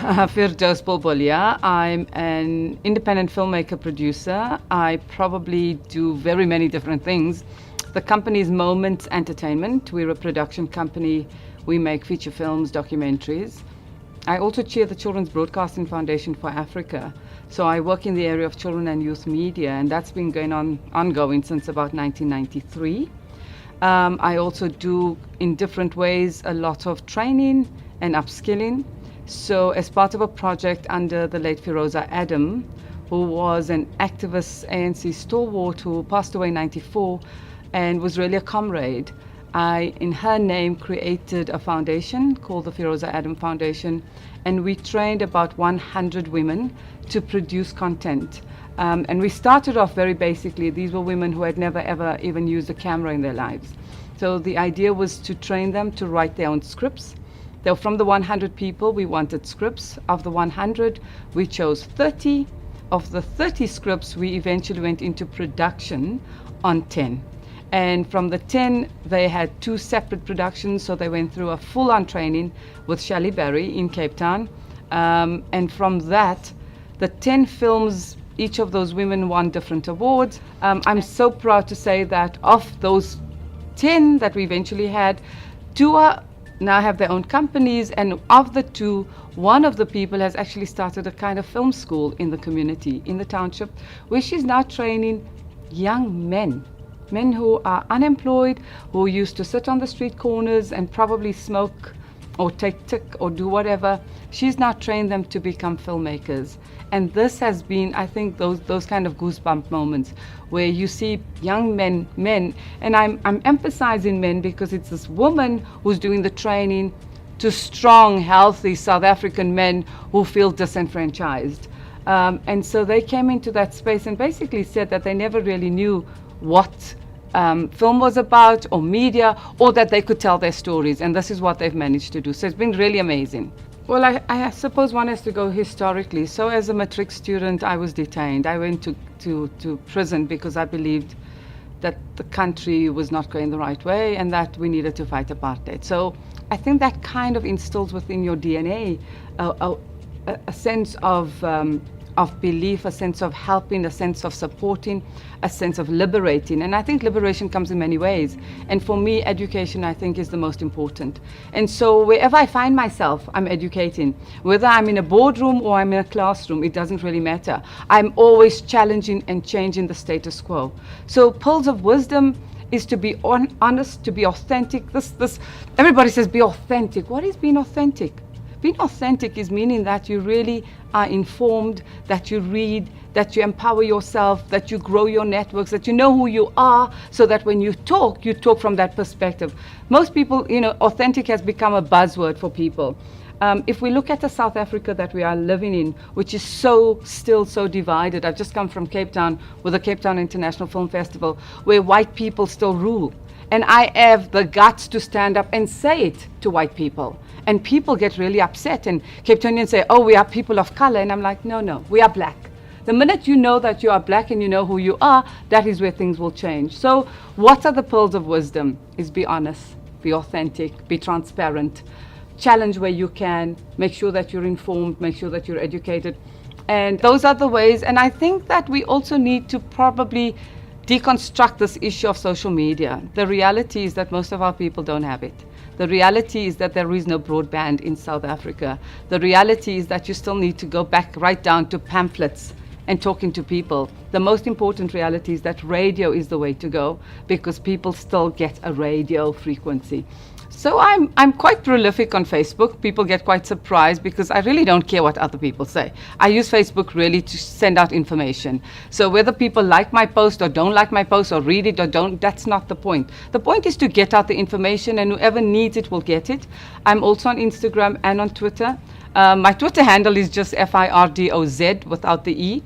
Firdoze Bulbulia. I'm an independent filmmaker producer. I probably do very many different things. The company is Moments Entertainment. We're a production company. We make feature films, documentaries. I also chair the Children's Broadcasting Foundation for Africa. So I work in the area of children and youth media, and that's been ongoing since about 1993. I also do, in different ways, a lot of training and upskilling. So as part of a project under the late Firdoze Adam, who was an activist ANC stalwart who passed away in 94 and was really a comrade, I, in her name, created a foundation called the Firdoze Adam Foundation, and we trained about 100 women to produce content. And we started off very basically. These were women who had never ever even used a camera in their lives. So the idea was to train them to write their own scripts. So from the 100 people, we wanted scripts. Of the 100, we chose 30. Of the 30 scripts, we eventually went into production on 10. And from the 10, they had 2 separate productions, so they went through a full-on training with Shelley Berry in Cape Town. And from that, the 10 films, each of those women won different awards. I'm so proud to say that of those 10 that we eventually had, 2 now have their own companies, and of the 2, one of the people has actually started a kind of film school in the community, in the township, where she's now training young men who are unemployed, who used to sit on the street corners and probably smoke or take tick or do whatever. She's now trained them to become filmmakers. And this has been, I think, those kind of goosebump moments where you see young men, and I'm emphasizing men because it's this woman who's doing the training to strong, healthy South African men who feel disenfranchised. And so they came into that space and basically said that they never really knew what film was about, or media, or that they could tell their stories, and this is what they've managed to do. So it's been really amazing. Well, I suppose one has to go historically. So as a matric student, I was detained. I went to prison because I believed that the country was not going the right way and that we needed to fight apartheid. So I think that kind of instills within your DNA a sense of belief, a sense of helping, a sense of supporting, a sense of liberating. And I think liberation comes in many ways. And for me, education, I think, is the most important. And so wherever I find myself, I'm educating. Whether I'm in a boardroom or I'm in a classroom, it doesn't really matter. I'm always challenging and changing the status quo. So pearls of wisdom is to be honest, to be authentic. Everybody says be authentic. What is being authentic? Being authentic is meaning that you really are informed, that you read, that you empower yourself, that you grow your networks, that you know who you are, so that when you talk from that perspective. Most people, authentic has become a buzzword for people. If we look at the South Africa that we are living in, which is still so divided. I've just come from Cape Town with the Cape Town International Film Festival, where white people still rule. And I have the guts to stand up and say it to white people. And people get really upset. And Cape Townians say, oh, we are people of color. And I'm like, no, we are black. The minute you know that you are black and you know who you are, that is where things will change. So what are the pearls of wisdom? Is be honest, be authentic, be transparent, challenge where you can, make sure that you're informed, make sure that you're educated. And those are the ways. And I think that we also need to probably deconstruct this issue of social media. The reality is that most of our people don't have it. The reality is that there is no broadband in South Africa. The reality is that you still need to go back right down to pamphlets and talking to people. The most important reality is that radio is the way to go, because people still get a radio frequency. So I'm quite prolific on Facebook. People get quite surprised because I really don't care what other people say. I use Facebook really to send out information. So whether people like my post or don't like my post or read it or don't, that's not the point. The point is to get out the information, and whoever needs it will get it. I'm also on Instagram and on Twitter. My Twitter handle is just Firdoz without the E.